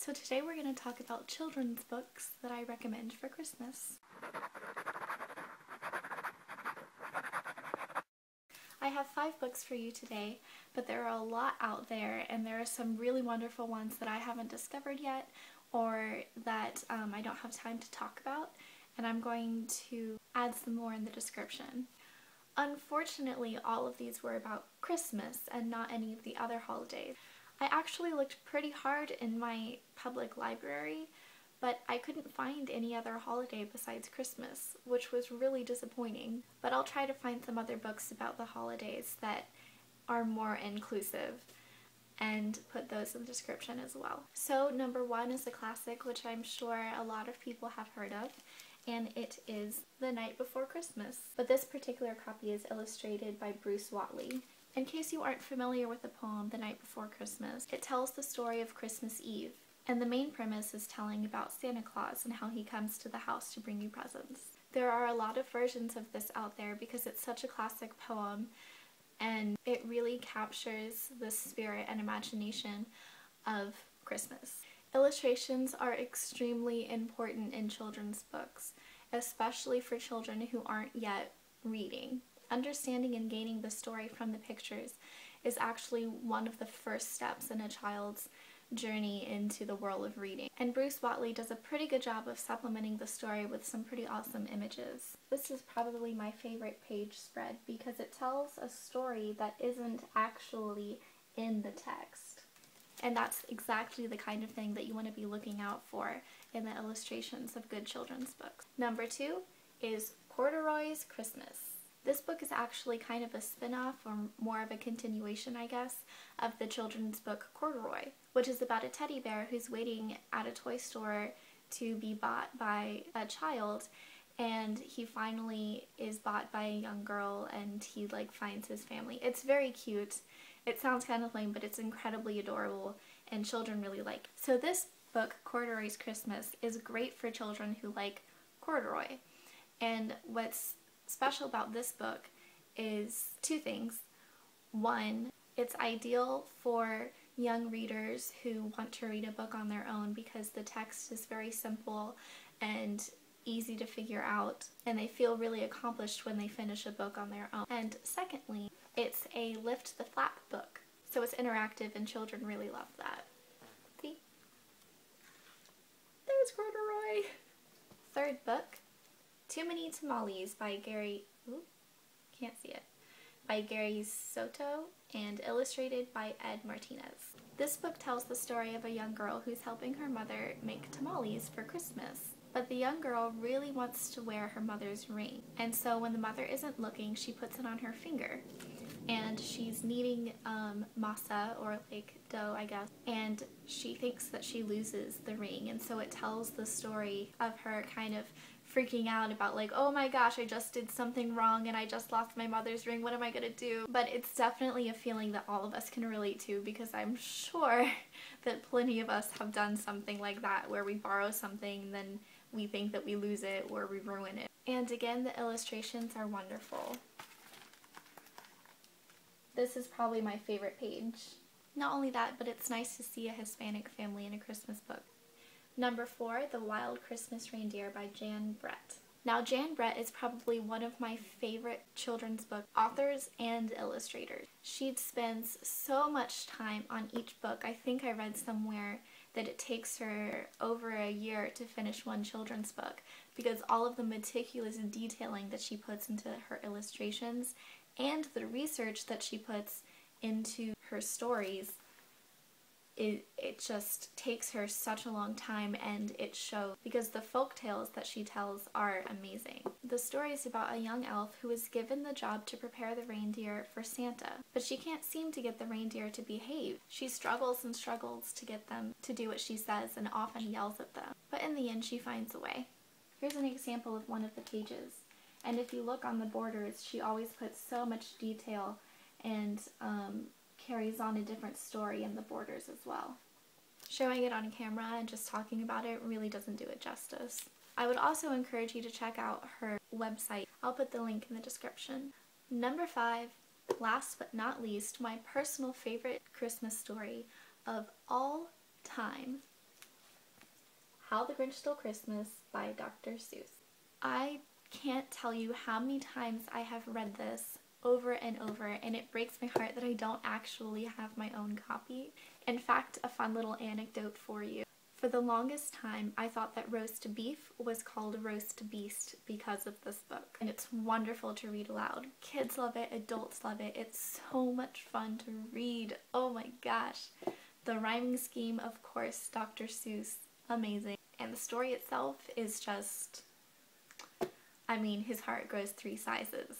So today we're going to talk about children's books that I recommend for Christmas. I have 5 books for you today, but there are a lot out there, and there are some really wonderful ones that I haven't discovered yet or that I don't have time to talk about, and I'm going to add some more in the description. Unfortunately, all of these were about Christmas and not any of the other holidays. I actually looked pretty hard in my public library, but I couldn't find any other holiday besides Christmas, which was really disappointing. But I'll try to find some other books about the holidays that are more inclusive and put those in the description as well. So number 1 is a classic, which I'm sure a lot of people have heard of, and it is The Night Before Christmas. But this particular copy is illustrated by Bruce Whatley. In case you aren't familiar with the poem The Night Before Christmas, it tells the story of Christmas Eve, and the main premise is telling about Santa Claus and how he comes to the house to bring you presents. There are a lot of versions of this out there because it's such a classic poem, and it really captures the spirit and imagination of Christmas. Illustrations are extremely important in children's books, especially for children who aren't yet reading. Understanding and gaining the story from the pictures is actually one of the first steps in a child's journey into the world of reading. And Bruce Whatley does a pretty good job of supplementing the story with some pretty awesome images. This is probably my favorite page spread because it tells a story that isn't actually in the text. And that's exactly the kind of thing that you want to be looking out for in the illustrations of good children's books. Number 2 is Corduroy's Christmas. This book is actually kind of a spin-off, or more of a continuation, I guess, of the children's book Corduroy, which is about a teddy bear who's waiting at a toy store to be bought by a child, and he finally is bought by a young girl, and he finds his family. It's very cute. It sounds kind of lame, but it's incredibly adorable, and children really like it. So this book, Corduroy's Christmas, is great for children who like corduroy. And what's special about this book is 2 things. 1, it's ideal for young readers who want to read a book on their own because the text is very simple and easy to figure out, and they feel really accomplished when they finish a book on their own. And secondly, it's a lift the flap book, so it's interactive and children really love that. See? There's Corduroy! 3rd book, Too Many Tamales by Gary Soto and illustrated by Ed Martinez. This book tells the story of a young girl who's helping her mother make tamales for Christmas. But the young girl really wants to wear her mother's ring, and so when the mother isn't looking, she puts it on her finger. And she's kneading masa, or dough, I guess, and she thinks that she loses the ring, and so it tells the story of her kind of freaking out about oh my gosh, I just did something wrong and I just lost my mother's ring, what am I gonna do? But it's definitely a feeling that all of us can relate to, because I'm sure that plenty of us have done something like that, where we borrow something and then we think that we lose it or we ruin it. And again, the illustrations are wonderful. This is probably my favorite page. Not only that, but it's nice to see a Hispanic family in a Christmas book. Number 4, The Wild Christmas Reindeer by Jan Brett. Now, Jan Brett is probably one of my favorite children's book authors and illustrators. She spends so much time on each book. I think I read somewhere that it takes her over a year to finish one children's book, because all of the meticulous detailing that she puts into her illustrations and the research that she puts into her stories, it just takes her such a long time, and it shows because the folk tales that she tells are amazing. The story is about a young elf who is given the job to prepare the reindeer for Santa, but she can't seem to get the reindeer to behave. She struggles and struggles to get them to do what she says and often yells at them, but in the end she finds a way. Here's an example of one of the pages, and if you look on the borders, she always puts so much detail and carries on a different story in the borders as well. Showing it on camera and just talking about it really doesn't do it justice. I would also encourage you to check out her website. I'll put the link in the description. Number 5, last but not least, my personal favorite Christmas story of all time How the Grinch Stole Christmas by Dr. Seuss. I can't tell you how many times I have read this over and over, and it breaks my heart that I don't actually have my own copy. In fact, a fun little anecdote for you. For the longest time, I thought that roast beef was called roast beast because of this book. And it's wonderful to read aloud. Kids love it, adults love it. It's so much fun to read. Oh my gosh. The rhyming scheme, of course, Dr. Seuss, amazing. And the story itself is just, I mean, his heart grows 3 sizes.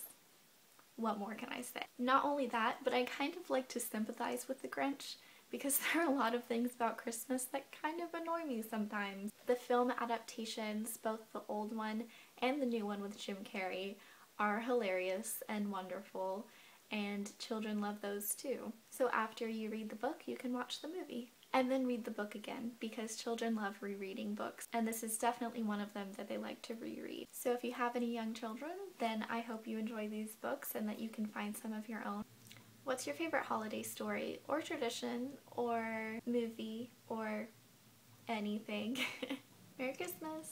What more can I say? Not only that, but I kind of like to sympathize with the Grinch, because there are a lot of things about Christmas that kind of annoy me sometimes. The film adaptations, both the old one and the new one with Jim Carrey, are hilarious and wonderful, and children love those too. So after you read the book, you can watch the movie. And then read the book again, because children love rereading books, and this is definitely one of them that they like to reread. So if you have any young children, then I hope you enjoy these books and that you can find some of your own. What's your favorite holiday story, or tradition, or movie, or anything? Merry Christmas!